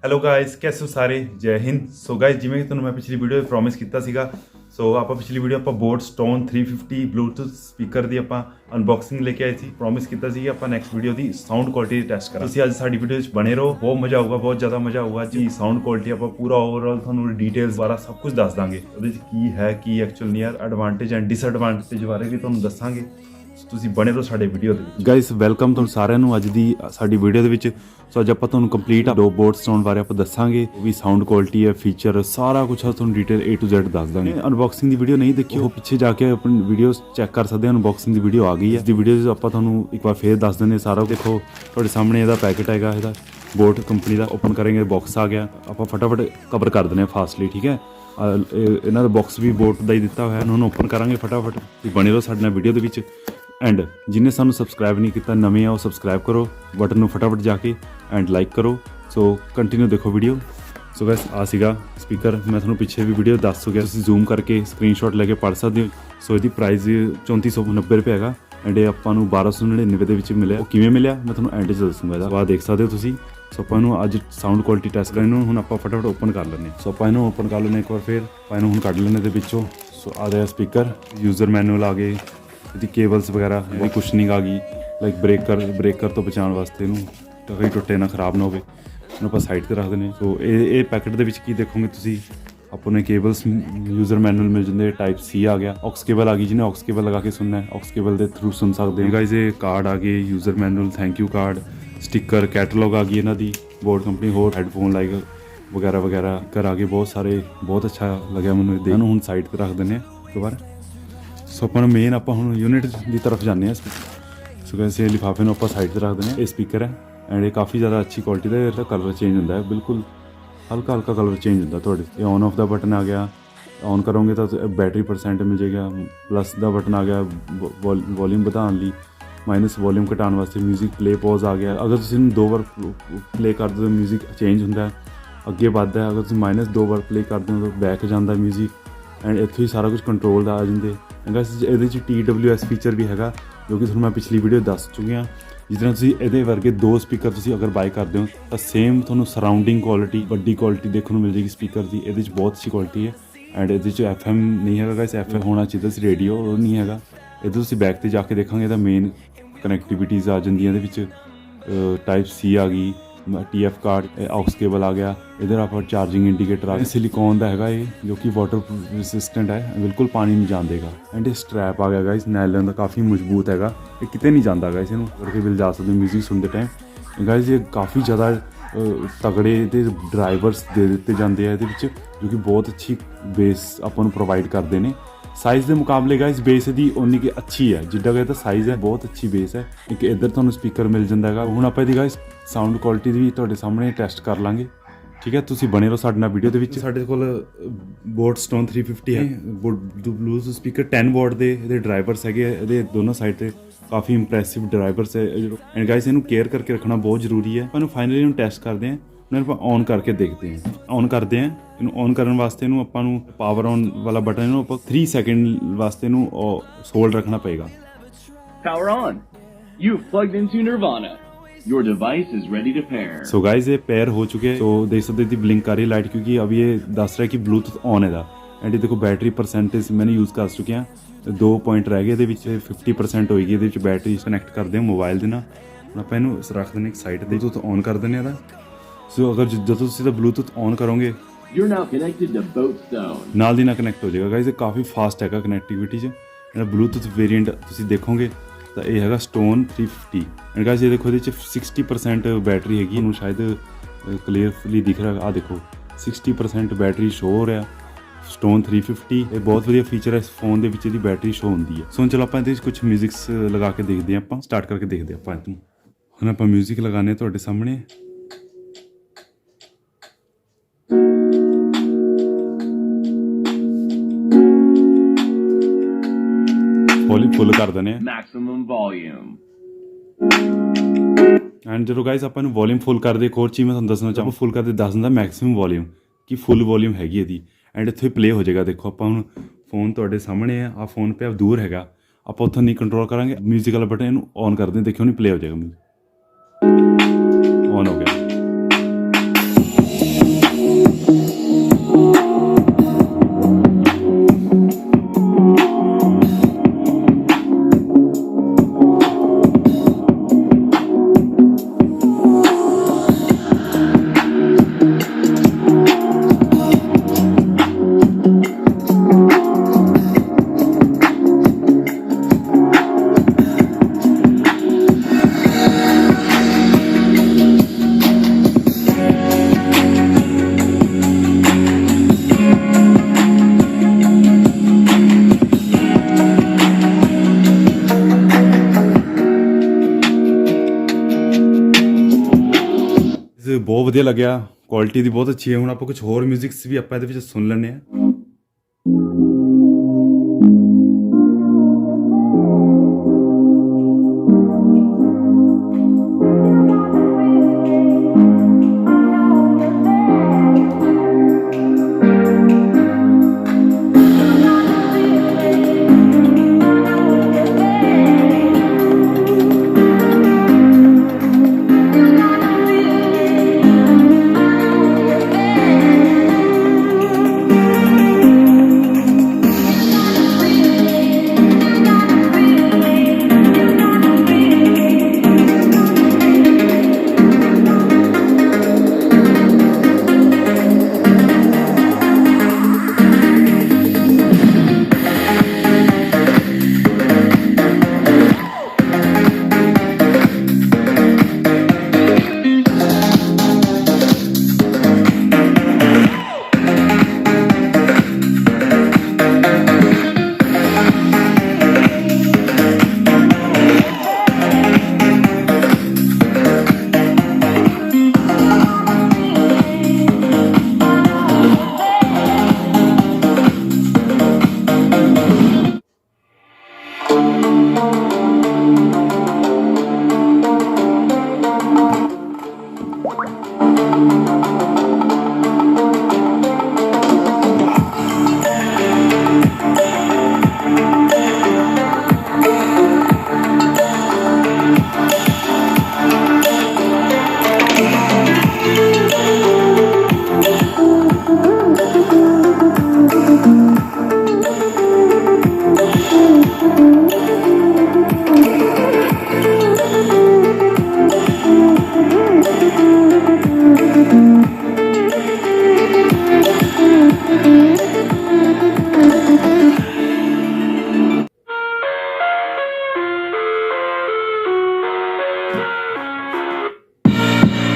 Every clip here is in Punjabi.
ਹੈਲੋ ਗਾਇਸ, कैसे हो ਸਾਰੇ? ਜੈ ਹਿੰਦ। ਸੋ ਗਾਇਸ, ਜਿਵੇਂ ਕਿ ਤੁਹਾਨੂੰ ਮੈਂ ਪਿਛਲੀ ਵੀਡੀਓ ਵਿੱਚ ਪ੍ਰੋਮਿਸ ਕੀਤਾ ਸੀਗਾ, ਸੋ ਆਪਾਂ ਪਿਛਲੀ ਵੀਡੀਓ ਆਪਾਂ ਬੋਟ ਸਟੋਨ 350 ਬਲੂਟੁੱਥ ਸਪੀਕਰ ਦੀ ਆਪਾਂ ਅਨਬਾਕਸਿੰਗ ਲੈ ਕੇ ਆਏ ਸੀ। ਪ੍ਰੋਮਿਸ ਕੀਤਾ ਸੀ ਕਿ ਆਪਾਂ ਨੈਕਸਟ ਵੀਡੀਓ ਦੀ ਸਾਊਂਡ ਕੁਆਲਿਟੀ ਟੈਸਟ ਕਰਾਂਗੇ। ਤੁਸੀਂ ਅੱਜ ਸਾਡੀ ਵੀਡੀਓ ਵਿੱਚ ਬਣੇ ਰਹੋ, ਬਹੁਤ ਮਜ਼ਾ ਆਊਗਾ, ਬਹੁਤ ਜ਼ਿਆਦਾ ਮਜ਼ਾ ਆਊਗਾ ਜੀ। ਸਾਊਂਡ ਕੁਆਲਿਟੀ ਆਪਾਂ ਪੂਰਾ ਓਵਰਆਲ ਤੁਹਾਨੂੰ ਡਿਟੇਲਸ ਬਾਰੇ ਸਭ ਕੁਝ ਦੱਸ ਦਾਂਗੇ। ਉਹਦੇ ਵਿੱਚ ਕੀ ਹੈ, ਕੀ actual near advantage and disadvantage ਬਾਰੇ ਵੀ ਤੁਹਾਨੂੰ ਦੱਸਾਂਗੇ। ਤੁਸੀਂ ਬਣੇ ਰਹੋ ਸਾਡੇ ਵੀਡੀਓ ਦੇ ਵਿੱਚ। ਗਾਇਸ ਵੈਲਕਮ ਤੁਹਾਨੂੰ ਸਾਰਿਆਂ ਨੂੰ ਅੱਜ ਦੀ ਸਾਡੀ ਵੀਡੀਓ ਦੇ ਵਿੱਚ। ਸੋ ਅੱਜ ਆਪਾਂ ਤੁਹਾਨੂੰ ਕੰਪਲੀਟ ਦੋ ਬੋਟ ਸਟੋਨ ਬਾਰੇ ਆਪਾਂ ਦੱਸਾਂਗੇ, ਵੀ ਸਾਊਂਡ ਕੁਆਲਿਟੀ ਹੈ, ਫੀਚਰ, ਸਾਰਾ ਕੁਝ ਤੁਹਾਨੂੰ ਡਿਟੇਲ A to Z ਦੱਸ ਦਾਂਗੇ। ਅਨਬਾਕਸਿੰਗ ਦੀ ਵੀਡੀਓ ਨਹੀਂ ਦੇਖੀ ਉਹ ਪਿੱਛੇ ਜਾ ਕੇ ਆਪਣੀ ਵੀਡੀਓਜ਼ ਚੈੱਕ ਕਰ ਸਕਦੇ ਹੋ। ਅਨਬਾਕਸਿੰਗ ਦੀ ਵੀਡੀਓ ਆ ਗਈ ਹੈ। ਇਸ ਦੀ ਵੀਡੀਓ ਆਪਾਂ ਤੁਹਾਨੂੰ ਇੱਕ ਵਾਰ ਫੇਰ ਦੱਸ ਦਿੰਦੇ ਸਾਰਾ। ਦੇਖੋ ਤੁਹਾਡੇ ਸਾਹਮਣੇ ਇਹਦਾ ਪੈਕੇਟ ਹੈਗਾ, ਇਹਦਾ ਬੋਟ ਕੰਪਨੀ ਦਾ। ਓਪਨ ਕਰਾਂਗੇ, ਬਾਕਸ ਆ ਗਿਆ। ਆਪਾਂ ਫਟਾਫਟ ਕਵਰ ਕਰ ਦਿੰਦੇ ਹਾਂ ਫਾਸਟਲੀ, ਠੀਕ ਹੈ। ਇਹਨਾਂ ਦਾ ਬਾਕਸ ਵੀ ਬੋਟ ਦਾ ਹੀ ਦਿੱਤਾ ਹੋਇਆ। ਇਹਨਾਂ ਨੂੰ ਓਪਨ ਕਰਾਂਗੇ ਫਟਾਫਟ। ਬਣੇ ਰਹੋ ਸਾਡੇ ਨਾਲ ਵੀਡੀਓ ਦੇ ਵਿੱਚ। ਐਂਡ ਜਿਹਨੇ ਸਾਨੂੰ ਸਬਸਕ੍ਰਾਈਬ ਨਹੀਂ ਕੀਤਾ, ਨਵੇਂ ਆ, ਉਹ ਸਬਸਕ੍ਰਾਈਬ ਕਰੋ ਬਟਨ ਨੂੰ ਫਟਾਫਟ ਜਾ ਕੇ ਐਂਡ ਲਾਈਕ ਕਰੋ। ਸੋ ਕੰਟੀਨਿਊ ਦੇਖੋ ਵੀਡੀਓ। ਸੋ ਬਸ ਆ ਸੀਗਾ ਸਪੀਕਰ। ਮੈਂ ਤੁਹਾਨੂੰ ਪਿੱਛੇ ਵੀ ਵੀਡੀਓ ਦੱਸ ਚੁੱਕਿਆ, ਤੁਸੀਂ ਜ਼ੂਮ ਕਰਕੇ ਸਕਰੀਨਸ਼ਾਟ ਲੈ ਕੇ ਪੜ੍ਹ ਸਕਦੇ ਹੋ। ਸੋ ਇਹਦੀ ਪ੍ਰਾਈਸ 3490 ਰੁਪਏ ਹੈਗਾ ਐਂਡ ਇਹ ਆਪਾਂ ਨੂੰ 1299 ਦੇ ਵਿੱਚ ਮਿਲਿਆ। ਉਹ ਕਿਵੇਂ ਮਿਲਿਆ ਮੈਂ ਤੁਹਾਨੂੰ ਐਂਡ 'ਚ ਦੱਸੂਗਾ। ਇਹਦਾ ਬਾਅਦ ਦੇਖ ਸਕਦੇ ਹੋ ਤੁਸੀਂ। ਸੋ ਆਪਾਂ ਇਹਨੂੰ ਅੱਜ ਸਾਊਂਡ ਕੁਆਲਿਟੀ ਟੈਸਟ ਕਰਨ ਨੂੰ ਹੁਣ ਆਪਾਂ ਫਟਾਫਟ ਓਪਨ ਕਰ ਲੈਂਦੇ ਹਾਂ। ਸੋ ਆਪਾਂ ਇਹਨੂੰ ਓਪਨ ਕਰ ਲੈਂਦੇ ਇੱਕ ਵਾਰ ਫਿਰ। ਆਪਾਂ ਇਹਨੂੰ ਹੁਣ ਕੱਢ ਲੈਂਦੇ ਇਹਦੇ ਵਿੱਚੋਂ। ਸੋ ਆ ਰਿਹਾ ਸਪੀਕਰ, ਯੂਜ਼ਰ ਮੈਨੂਅਲ ਆ ਗਏ, ਇਹਦੀ ਕੇਬਲਸ ਵਗੈਰਾ, ਇਹਦੀ ਕੁਸ਼ਨਿੰਗ ਆ ਗਈ, ਲਾਈਕ ਬ੍ਰੇਕਰ ਤੋਂ ਬਚਾਉਣ ਵਾਸਤੇ ਇਹਨੂੰ ਟਕਈ ਟੁੱਟੇ ਨਾ, ਖਰਾਬ ਨਾ ਹੋਵੇ। ਇਹਨੂੰ ਆਪਾਂ ਸਾਈਡ 'ਤੇ ਰੱਖ ਦਿੰਦੇ। ਸੋ ਇਹ ਪੈਕੇਟ ਦੇ ਵਿੱਚ ਕੀ ਦੇਖੋਗੇ ਤੁਸੀਂ, ਆਪਾਂ ਨੂੰ ਕੇਬਲਸ, ਯੂਜ਼ਰ ਮੈਨੂਅਲ ਮਿਲ ਜਾਂਦੇ। ਟਾਈਪ C ਆ ਗਿਆ, ਔਕਸ ਕੇਬਲ ਆ ਗਈ, ਜਿਹਨੇ ਔਕਸ ਕੇਬਲ ਲਗਾ ਕੇ ਸੁਣਨਾ ਹੈ ਔਕਸ ਕੇਬਲ ਦੇ ਥਰੂ ਸੁਣ ਸਕਦੇ ਹੋ ਗਾਇਜ਼। ਇਹ ਕਾਰਡ ਆ ਗਏ, user manual, thank you card, sticker, catalogue ਆ ਗਈ ਇਹਨਾਂ ਦੀ, ਬੋਟ ਕੰਪਨੀ, ਹੋਰ ਹੈਡਫੋਨ ਲਾਈਕ ਵਗੈਰਾ ਵਗੈਰਾ ਕਰ ਆ ਗਏ ਬਹੁਤ ਸਾਰੇ। ਬਹੁਤ ਅੱਛਾ ਲੱਗਿਆ ਮੈਨੂੰ। ਇਹਨੂੰ ਹੁਣ ਸਾਈਡ 'ਤੇ ਰੱਖ ਦਿੰਦੇ ਹਾਂ ਇੱਕ ਵਾਰ। ਸੋ ਆਪਾਂ ਨੂੰ ਮੇਨ ਆਪਾਂ ਹੁਣ ਯੂਨਿਟ ਦੀ ਤਰਫ ਜਾਂਦੇ ਹਾਂ। ਸੋ ਵੈਸੇ ਲਿਫਾਫੇ ਨੂੰ ਆਪਾਂ ਸਾਈਡ 'ਤੇ ਰੱਖ ਦਿੰਦੇ ਹਾਂ। ਇਹ ਸਪੀਕਰ ਹੈ ਐਂਡ ਇਹ ਕਾਫੀ ਜ਼ਿਆਦਾ ਅੱਛੀ ਕੁਆਲਿਟੀ ਦਾ। ਇਹਦਾ ਕਲਰ ਚੇਂਜ ਹੁੰਦਾ ਹੈ, ਬਿਲਕੁਲ ਹਲਕਾ ਹਲਕਾ ਕਲਰ ਚੇਂਜ ਹੁੰਦਾ ਤੁਹਾਡੇ। ਇਹ ਔਨ ਆਫ ਦਾ ਬਟਨ ਆ ਗਿਆ, ਔਨ ਕਰੋਗੇ ਤਾਂ ਬੈਟਰੀ ਪਰਸੈਂਟ ਮਿਲ ਜਾਏਗਾ। ਪਲੱਸ ਦਾ ਬਟਨ ਆ ਗਿਆ ਵੋਲੀਅਮ ਵਧਾਉਣ ਲਈ, ਮਾਈਨਸ ਵੋਲੀਅਮ ਘਟਾਉਣ ਵਾਸਤੇ। ਮਿਊਜ਼ਿਕ ਪਲੇ ਪੌਜ਼ ਆ ਗਿਆ। ਅਗਰ ਤੁਸੀਂ ਇਹਨੂੰ 2 ਵਾਰ ਪਲੇ ਕਰਦੇ ਹੋ ਮਿਊਜ਼ਿਕ ਚੇਂਜ ਹੁੰਦਾ, ਅੱਗੇ ਵੱਧਦਾ ਹੈ। ਅਗਰ ਤੁਸੀਂ ਮਾਈਨਸ 2 ਵਾਰ ਪਲੇ ਕਰਦੇ ਹੋ ਤਾਂ ਬੈਕ ਜਾਂਦਾ ਮਿਊਜ਼ਿਕ। ਐਂਡ ਇੱਥੋਂ ਹੀ ਸਾਰਾ ਕੁਝ ਕੰਟਰੋਲ ਦਾ ਆ ਜਾਂਦੇ। ਇਹਦੇ 'ਚ TWS ਫੀਚਰ ਵੀ ਹੈਗਾ, ਜੋ ਕਿ ਤੁਹਾਨੂੰ ਮੈਂ ਪਿਛਲੀ ਵੀਡੀਓ ਦੱਸ ਚੁੱਕਿਆ। ਜਿਸ ਤਰ੍ਹਾਂ ਤੁਸੀਂ ਇਹਦੇ ਵਰਗੇ 2 ਸਪੀਕਰ ਤੁਸੀਂ ਅਗਰ ਬਾਈ ਕਰਦੇ ਹੋ ਤਾਂ ਸੇਮ ਤੁਹਾਨੂੰ ਸਰਾਊਂਡਿੰਗ ਕੁਆਲਿਟੀ, ਵੱਡੀ ਕੁਆਲਿਟੀ ਦੇਖਣ ਨੂੰ ਮਿਲ ਜਾਏਗੀ ਸਪੀਕਰ ਦੀ। ਇਹਦੇ 'ਚ ਬਹੁਤ ਅੱਛੀ ਕੁਆਲਿਟੀ ਹੈ। ਐਂਡ ਇਹਦੇ 'ਚ FM ਨਹੀਂ ਹੈਗਾ ਗਾਇਸ, FM ਹੋਣਾ ਚਾਹੀਦਾ ਸੀ ਰੇਡੀਓ, ਉਹ ਨਹੀਂ ਹੈਗਾ। ਇਹਦੇ ਤੁਸੀਂ ਬੈਕ 'ਤੇ ਜਾ ਕੇ ਦੇਖਾਂਗੇ ਤਾਂ ਮੇਨ ਕਨੈਕਟੀਵਿਟੀਜ਼ ਆ ਜਾਂਦੀਆਂ ਇਹਦੇ ਵਿੱਚ। ਟਾਈਪ C ਆ ਗਈ, TF ਕਾਰਡ, ਔਕਸ ਕੇਬਲ ਆ ਗਿਆ। ਇਧਰ ਆਪਾਂ ਚਾਰਜਿੰਗ ਇੰਡੀਕੇਟਰ ਆ ਗਿਆ। ਸਿਲੀਕੋਨ ਦਾ ਹੈਗਾ ਇਹ, ਜੋ ਕਿ ਵਾਟਰ ਰੈਸਿਸਟੈਂਟ ਹੈ, ਬਿਲਕੁਲ ਪਾਣੀ ਨਹੀਂ ਜਾਣ ਦੇਗਾ। ਐਂਡ ਇਹ ਸਟਰੈਪ ਆ ਗਿਆ ਗਾਇਸ, ਨਾਇਲਨ ਦਾ, ਕਾਫੀ ਮਜ਼ਬੂਤ ਹੈਗਾ। ਇਹ ਕਿਤੇ ਨਹੀਂ ਜਾਂਦਾ ਗਾਇਸ, ਇਹਨੂੰ ਕਰਕੇ ਬਿਲ ਜਾ ਸਕਦੇ ਮਿਊਜ਼ਿਕ ਸੁਣਦੇ ਟਾਈਮ। ਗਾਇਸ ਇਹ ਕਾਫੀ ਜ਼ਿਆਦਾ ਤਗੜੇ ਇਹਦੇ ਡਰਾਈਵਰਸ ਦੇ ਦਿੱਤੇ ਜਾਂਦੇ ਆ ਇਹਦੇ ਵਿੱਚ, ਜੋ ਕਿ ਬਹੁਤ ਅੱਛੀ ਬੇਸ ਆਪਾਂ ਨੂੰ ਪ੍ਰੋਵਾਈਡ ਕਰਦੇ ਨੇ। ਸਾਈਜ਼ ਦੇ ਮੁਕਾਬਲੇ ਗਾਇਸ ਬੇਸ ਦੀ ਉਨੀ ਕਿ ਅੱਛੀ ਹੈ, ਜਿੱਦਾਂ ਕਿ ਇਹਦਾ ਸਾਈਜ਼ ਹੈ ਬਹੁਤ ਅੱਛੀ ਬੇਸ ਹੈ। ਇੱਕ ਇੱਧਰ ਤੁਹਾਨੂੰ ਸਪੀਕਰ ਮਿਲ ਜਾਂਦਾ ਹੈਗਾ। ਹੁਣ ਆਪਾਂ ਇਹਦੀ ਗਾਇਸ ਸਾਊਂਡ ਕੁਆਲਿਟੀ ਦੀ ਵੀ ਤੁਹਾਡੇ ਸਾਹਮਣੇ ਟੈਸਟ ਕਰ ਲਾਂਗੇ, ਠੀਕ ਹੈ। ਤੁਸੀਂ ਬਣੇ ਰਹੋ ਸਾਡੇ ਨਾਲ ਵੀਡੀਓ ਦੇ ਵਿੱਚ। ਸਾਡੇ ਕੋਲ ਬੋਟ ਸਟੋਨ 350 ਹੈ ਬਲੂਟੂਥ ਸਪੀਕਰ 10 ਵਾਟ ਦੇ। ਇਹਦੇ ਡਰਾਈਵਰਸ ਹੈਗੇ, ਇਹਦੇ ਦੋਨੋਂ ਸਾਈਡ 'ਤੇ ਕਾਫੀ ਇੰਪ੍ਰੈਸਿਵ ਡਰਾਈਵਰਸ ਹੈ। ਐਂਡ ਗਾਇਸ ਇਹਨੂੰ ਕੇਅਰ ਕਰਕੇ ਰੱਖਣਾ ਬਹੁਤ ਜ਼ਰੂਰੀ ਹੈ। ਆਪਾਂ ਨੂੰ ਫਾਈਨਲੀ ਇਹਨੂੰ ਟੈਸਟ ਕਰਦੇ ਹਾਂ। ਇਹਨਾਂ ਨੂੰ ਆਪਾਂ ਔਨ ਕਰਕੇ ਦੇਖਦੇ ਹਾਂ। ਔਨ ਕਰਦੇ ਹਾਂ। ਇਹਨੂੰ ਔਨ ਕਰਨ ਵਾਸਤੇ ਇਹਨੂੰ ਆਪਾਂ ਨੂੰ ਪਾਵਰ ਔਨ ਵਾਲਾ ਬਟਨ, ਇਹਨੂੰ ਆਪਾਂ 3 ਸੈਕਿੰਡ ਵਾਸਤੇ ਇਹਨੂੰ ਹੋਲਡ ਰੱਖਣਾ ਪਏਗਾ। Power on. You've plugged into Nirvana. Your device is ready to pair. So guys ये पेयर हो चुके हैं। तो देख सकते थी ब्लिंक कर रही लाइट, क्योंकि अब ये दस रहा है कि ब्लूटूथ ऑन है। एंड देखो बैटरी परसेंटेज मैंने यूज़ कर चुके हैं। 2 पॉइंट रह गए, 50% होएगी। ये बैटरी कनैक्ट करते हैं मोबाइल के नाल। हम आप इनू रख दें एक साइड, ब्लूटूथ ऑन कर दें ਇਹਦਾ। सो अगर जो तुम ब्लूटूथ ऑन करोगे, You're now connected to Boat Stone. नाल दी ना कनैक्ट हो जाएगा गाइस। ये काफ़ी फास्ट हैगा कनैक्टिविटी 'ਚ। ਇਹਦਾ ब्लूटूथ वेरिएंट ਤੁਸੀਂ ਦੇਖੋਗੇ ਤਾਂ ਇਹ ਹੈਗਾ ਸਟੋਨ 350। ਐਂਡ ਗਾਇਸ ਇਹ ਦੇਖੋ ਇਹਦੇ 'ਚ 60% ਬੈਟਰੀ ਹੈਗੀ। ਇਹਨੂੰ ਸ਼ਾਇਦ ਕਲੀਅਰਲੀ ਦਿਖ ਰਿਹਾ, ਆ ਦੇਖੋ 60% ਬੈਟਰੀ ਸ਼ੋ ਹੋ ਰਿਹਾ ਸਟੋਨ 350। ਇਹ ਬਹੁਤ ਵਧੀਆ ਫੀਚਰ ਹੈ ਇਸ ਫੋਨ ਦੇ ਵਿੱਚ, ਇਹਦੀ ਬੈਟਰੀ ਸ਼ੋ ਹੁੰਦੀ ਹੈ। ਸੋ ਚਲੋ ਆਪਾਂ ਇਹਦੇ ਵਿੱਚ ਕੁਝ ਮਿਊਜ਼ਿਕਸ ਲਗਾ ਕੇ ਦੇਖਦੇ ਹਾਂ। ਆਪਾਂ ਸਟਾਰਟ ਕਰਕੇ ਦੇਖਦੇ ਹਾਂ ਆਪਾਂ ਇਹਨੂੰ। ਹੁਣ ਆਪਾਂ ਮਿਊਜ਼ਿਕ ਲਗਾਉਂਦੇ ਤੁਹਾਡੇ ਸਾਹਮਣੇ। ਵੋਲੀਅਮ ਫੁੱਲ ਕਰ ਦਿੰਦੇ ਹਾਂ। Maximum volume. ਐਂਡ ਜਦੋਂ ਗਾਇਸ ਆਪਾਂ ਨੂੰ ਵੋਲੀਅਮ ਫੁੱਲ ਕਰਦੇ, ਇੱਕ ਹੋਰ ਚੀਜ਼ ਮੈਂ ਤੁਹਾਨੂੰ ਦੱਸਣਾ ਚਾਹਾਂ, ਫੁੱਲ ਕਰਦੇ ਦੱਸ ਦਿੰਦਾ ਮੈਕਸਿਮਮ ਵੋਲੀਅਮ, ਕਿ ਫੁੱਲ ਵੋਲੀਅਮ ਹੈਗੀ ਇਹਦੀ। ਐਂਡ ਇੱਥੇ ਪਲੇ ਹੋ ਜਾਏਗਾ। ਦੇਖੋ ਆਪਾਂ ਹੁਣ ਫੋਨ ਤੁਹਾਡੇ ਸਾਹਮਣੇ ਆ, ਆਹ ਫੋਨ ਪਿਆ ਦੂਰ ਹੈਗਾ, ਆਪਾਂ ਉੱਥੋਂ ਨਹੀਂ ਕੰਟਰੋਲ ਕਰਾਂਗੇ। ਮਿਊਜ਼ਿਕ ਵਾਲਾ ਬਟਨ ਇਹਨੂੰ ਔਨ ਕਰਦੇ, ਦੇਖਿਓ ਨਹੀਂ ਪਲੇ ਹੋ ਜਾਏਗਾ। ਔਨ ਹੋ ਗਿਆ। ਬਹੁਤ ਵਧੀਆ ਲੱਗਿਆ, ਕੁਆਲਿਟੀ ਦੀ ਬਹੁਤ ਅੱਛੀ ਹੈ। ਹੁਣ ਆਪਾਂ ਕੁਝ ਹੋਰ ਮਿਊਜ਼ਿਕਸ ਵੀ ਆਪਾਂ ਇਹਦੇ ਵਿੱਚ ਸੁਣ ਲੈਂਦੇ ਹਾਂ।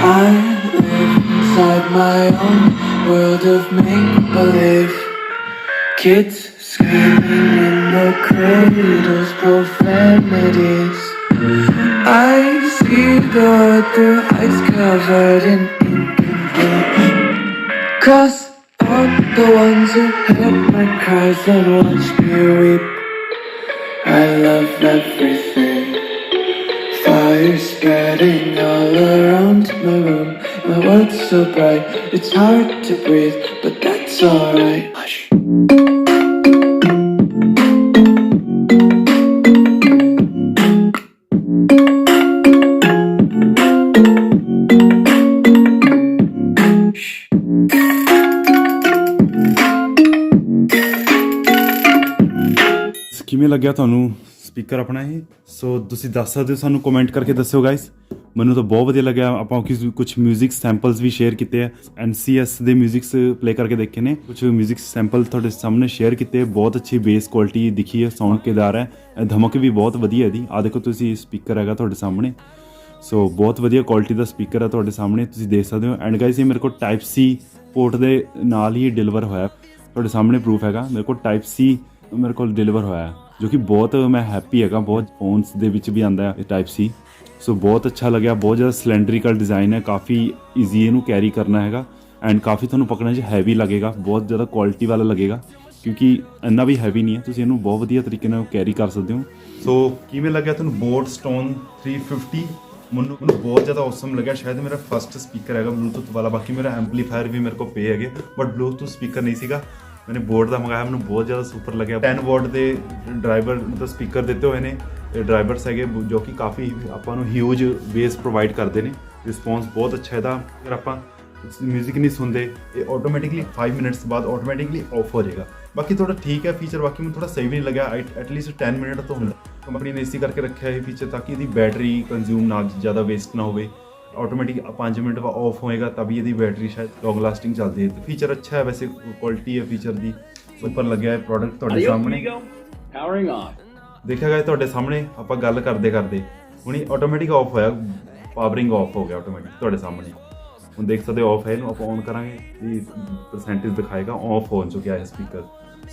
I live inside my own world of make-believe. Kids screaming in the cradles, profanities. I see the world through ice covered in ink and blue. Cross out the ones who heard my cries and watched me weep. I love everything. Fire spreading all around my room. My world's so bright, it's hard to breathe, but that's alright. Hush. ਕਿਵੇਂ ਲੱਗਿਆ ਤੁਹਾਨੂੰ ਸਪੀਕਰ ਆਪਣਾ ਇਹ? ਸੋ ਤੁਸੀਂ ਦੱਸ ਸਕਦੇ ਹੋ, ਸਾਨੂੰ ਕਮੈਂਟ ਕਰਕੇ ਦੱਸਿਓ ਗਾਇਸ। ਮੈਨੂੰ ਤਾਂ ਬਹੁਤ ਵਧੀਆ ਲੱਗਿਆ। ਆਪਾਂ ਕੁਝ ਮਿਊਜ਼ਿਕ ਸੈਂਪਲਸ ਵੀ ਸ਼ੇਅਰ ਕੀਤੇ ਆ, NCS ਦੇ ਮਿਊਜ਼ਿਕਸ ਪਲੇ ਕਰਕੇ ਦੇਖੇ ਨੇ, ਕੁਝ ਮਿਊਜ਼ਿਕ ਸੈਂਪਲ ਤੁਹਾਡੇ ਸਾਹਮਣੇ ਸ਼ੇਅਰ ਕੀਤੇ। ਬਹੁਤ ਅੱਛੀ ਬੇਸ ਕੁਆਲਿਟੀ ਦਿਖੀ ਹੈ, ਸਾਊਂਡ ਕਿਦਾਰ ਹੈ, ਧਮਕ ਵੀ ਬਹੁਤ ਵਧੀਆ ਇਹਦੀ। ਆ ਦੇਖੋ ਤੁਸੀਂ, ਸਪੀਕਰ ਹੈਗਾ ਤੁਹਾਡੇ ਸਾਹਮਣੇ। ਸੋ ਬਹੁਤ ਵਧੀਆ ਕੁਆਲਿਟੀ ਦਾ ਸਪੀਕਰ ਹੈ ਤੁਹਾਡੇ ਸਾਹਮਣੇ, ਤੁਸੀਂ ਦੇਖ ਸਕਦੇ ਹੋ। ਐਂਡ ਗਾਇਸ ਇਹ ਮੇਰੇ ਕੋਲ Type C ਪੋਰਟ ਦੇ ਨਾਲ ਹੀ ਡਿਲੀਵਰ ਹੋਇਆ, ਤੁਹਾਡੇ ਸਾਹਮਣੇ ਪ੍ਰੂਫ ਹੈਗਾ। ਮੇਰੇ ਕੋਲ Type C ਮੇਰੇ ਕੋਲ ਡਿਲੀਵਰ ਹੋਇਆ, ਜੋ ਕਿ ਬਹੁਤ ਮੈਂ ਹੈਪੀ ਹੈਗਾ। ਬਹੁਤ ਫੋਨਸ ਦੇ ਵਿੱਚ ਵੀ ਆਉਂਦਾ ਹੈ Type C। ਸੋ ਬਹੁਤ ਅੱਛਾ ਲੱਗਿਆ। ਬਹੁਤ ਜ਼ਿਆਦਾ ਸਿਲੈਂਡਰੀਕਲ ਡਿਜ਼ਾਈਨ ਹੈ, ਕਾਫੀ ਈਜ਼ੀ ਇਹਨੂੰ ਕੈਰੀ ਕਰਨਾ ਹੈਗਾ। ਐਂਡ ਕਾਫੀ ਤੁਹਾਨੂੰ ਪਕੜਨ 'ਚ ਹੈਵੀ ਲੱਗੇਗਾ, ਬਹੁਤ ਜ਼ਿਆਦਾ ਕੁਆਲਿਟੀ ਵਾਲਾ ਲੱਗੇਗਾ, ਕਿਉਂਕਿ ਇੰਨਾ ਵੀ ਹੈਵੀ ਨਹੀਂ ਹੈ। ਤੁਸੀਂ ਇਹਨੂੰ ਬਹੁਤ ਵਧੀਆ ਤਰੀਕੇ ਨਾਲ ਕੈਰੀ ਕਰ ਸਕਦੇ ਹੋ। ਸੋ ਕਿਵੇਂ ਲੱਗਿਆ ਤੁਹਾਨੂੰ ਬੋਟ ਸਟੋਨ 350? ਮੈਨੂੰ ਬਹੁਤ ਜ਼ਿਆਦਾ ਔਸਮ ਲੱਗਿਆ। ਸ਼ਾਇਦ ਮੇਰਾ ਫਸਟ ਸਪੀਕਰ ਹੈਗਾ ਬਲੂਟੂਥ ਵਾਲਾ। ਬਾਕੀ ਮੇਰਾ ਐਂਪਲੀਫਾਇਰ ਵੀ ਮੇਰੇ ਕੋਲ ਪੇ ਹੈਗੇ, ਬਟ ਬਲੂਟੂਥ ਸਪੀਕਰ ਨਹੀਂ ਸੀਗਾ। मैंने बोट का मंगाया, मैंने बहुत ज़्यादा सुपर लगे। 10 वॉट के ड्राइवर मतलब स्पीकर देते हुए ने ड्राइवर्स है, जो कि काफ़ी आपको ह्यूज बेस प्रोवाइड करते हैं। रिस्पॉन्स बहुत अच्छा है। अगर आप म्यूजिक नहीं सुनते, ये ऑटोमेटिकली 5 मिनट्स बाद ऑटोमेटिकली ऑफ हो जाएगा। बाकी थोड़ा ठीक है फीचर, बाकी मैं थोड़ा सही भी नहीं लगा। एटलीस्ट 10 मिनट तो होंगे। कंपनी ने इसी करके रखा है फीचर, ताकि यदि बैटरी कंज्यूम ना ज़्यादा वेस्ट ना हो। ऑटोमेटिक 5 मिनट बाद ऑफ होएगा, तभी यदि बैटरी शायद लॉन्ग लास्टिंग चलती है। तो फीचर अच्छा है, वैसे क्वालिटी है फीचर दी सुपर लगे है। प्रोडक्ट ਤੁਹਾਡੇ ਸਾਹਮਣੇ ਦੇਖਿਆ ਗਿਆ, ਤੁਹਾਡੇ ਸਾਹਮਣੇ ਆਪਾਂ ਗੱਲ ਕਰਦੇ ਕਰਦੇ ਹੁਣੀ ਆਟੋਮੈਟਿਕ ਆਫ ਹੋਇਆ, ਪਾਵਰਿੰਗ ਆਫ ਹੋ ਗਿਆ ਆਟੋਮੈਟਿਕ ਤੁਹਾਡੇ ਸਾਹਮਣੇ। ਹੁਣ ਦੇਖ ਸਕਦੇ ਹੋ ਆਫ ਹੈ, ਇਹਨੂੰ ਆਪਾਂ ਔਨ ਕਰਾਂਗੇ ਇਹ ਪਰਸੈਂਟੇਜ ਦਿਖਾਏਗਾ ਆਫ ਹੋ ਚੁੱਕਿਆ ਹੈ ਸਪੀਕਰ।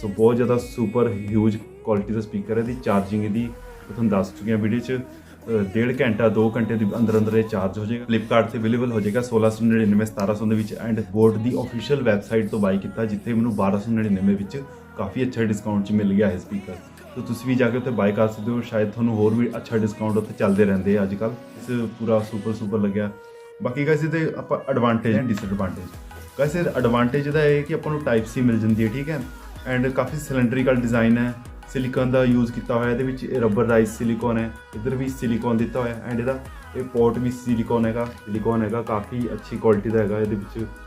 ਸੋ ਬਹੁਤ ਜ਼ਿਆਦਾ ਸੁਪਰ ਹਿਊਜ ਕੁਆਲਿਟੀ ਦਾ ਸਪੀਕਰ ਹੈ। ਇਹਦੀ ਚਾਰਜਿੰਗ ਇਹਦੀ ਤੁਹਾਨੂੰ ਦੱਸ ਚੁੱਕੇ ਹਾਂ ਵੀਡੀਓ 'ਚ। 1.5 ਘੰਟਾ 2 ਘੰਟੇ ਦੇ ਅੰਦਰ ਅੰਦਰ ਇਹ ਚਾਰਜ ਹੋ ਜਾਏਗਾ। ਫਲਿੱਪਕਾਰਟ ਤੇ ਅਵੇਲੇਬਲ ਹੋ ਜਾਏਗਾ 1699 1700 ਦੇ ਵਿੱਚ and boat the official website ਤੋਂ ਬਾਈ ਕੀਤਾ, ਜਿੱਥੇ ਮੈਨੂੰ 1299 ਵਿੱਚ ਕਾਫੀ ਅੱਛਾ ਡਿਸਕਾਊਂਟ 'ਚ ਮਿਲ ਗਿਆ ਇਹ ਸਪੀਕਰ। तो तुसी भी जाके उत्थे बाय कर सकते हो, शायद थोड़ा होर भी अच्छा डिस्काउंट उत्थे चलते रहते हैं अजकल। इस पूरा सुपर लग्या। बाकी गाइस इहदे आपां advantage and disadvantage. Guys advantage इहदा है कि आपां नूं टाइप सी मिल जाती है, ठीक है, एंड काफ़ी सिलेंड्रिकल डिज़ाइन है, सिलिकॉन का यूज़ किया हुआ है, इहदे विच रबराइज सिलिकॉन है, इधर भी सिलिकॉन दिता हुआ है एंड इहदा ये पोर्ट भी सिलिकॉन हैगा काफ़ी अच्छी क्वालिटी का हैगा। इहदे विच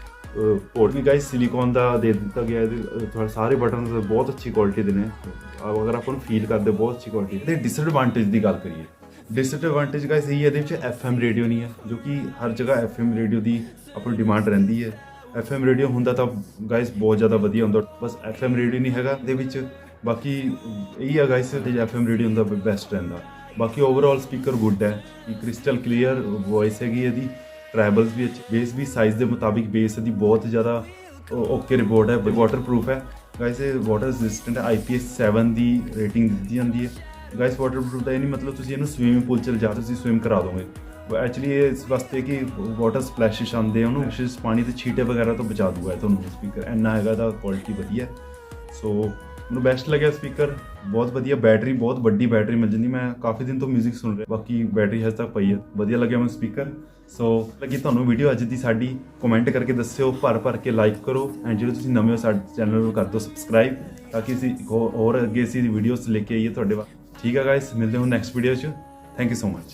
पोर्ट भी गाइस सिलिकॉन का दे दिता गया है, थोड़े सारे बटन बहुत अच्छी क्वालिटी के ने, अगर आप फील करते बहुत अच्छी क्वालिटी। डिसएडवांटेज की गल करिए, डिसएडवांटेज गाइस यही है, FM रेडियो नहीं है, जो कि हर जगह FM रेडियो की अपनी डिमांड रही है। FM रेडियो होंदा तो गाइस बहुत ज़्यादा वधिया होंदा, बस FM रेडियो नहीं हैगा इहदे विच। बाकी यही है गाइस, FM रेडियो होंदा बेस्ट रहिंदा। बाकी ओवरऑल स्पीकर गुड है, क्रिस्टल क्लीयर वॉइस हैगी इहदी, ट्रैवल्स भी अच्छे, बेस भी साइज़ के मुताबिक बेस की बहुत ज़्यादा ओके रिपोर्ट है, वाटर प्रूफ है गाइस, वाटर रेजिस्टेंट है, IPS 7 की रेटिंग दी जाती है गाइस। वाटर प्रूफ का ये नहीं मतलब तुम इन्हू स्विमिंग पूल च जा स्विम करा दोगे, एक्चुअली ये इस वास्ते कि वाटर स्पलैशिश आते हैं, उन्होंने पानी के छीटे वगैरह तो बचा दूंगा तुहानू स्पीकर, इन्ना हैगा दा क्वालिटी वधिया। सो मैं बेस्ट लगे स्पीकर, बहुत वधिया, बैटरी बहुत वड्डी बैटरी मिल जाती, मैं काफ़ी दिन तो म्यूजिक सुन रहा, बाकी बैटरी हज तक पई है, वधिया लगे मैं स्पीकर। सो लगी तुहानू वीडियो अज दी साडी, कमेंट करके दस्सिओ, भर के लाइक करो एंड जो तुसीं नवे हो साडे चैनल नूं कर दो सबसक्राइब, ताकि असीं होर अगे असीं वीडियोस लेके आईए तुहाडे वाल। ठीक है गाइस, मिलते हो नैक्सट वीडियो च। Thank you so much.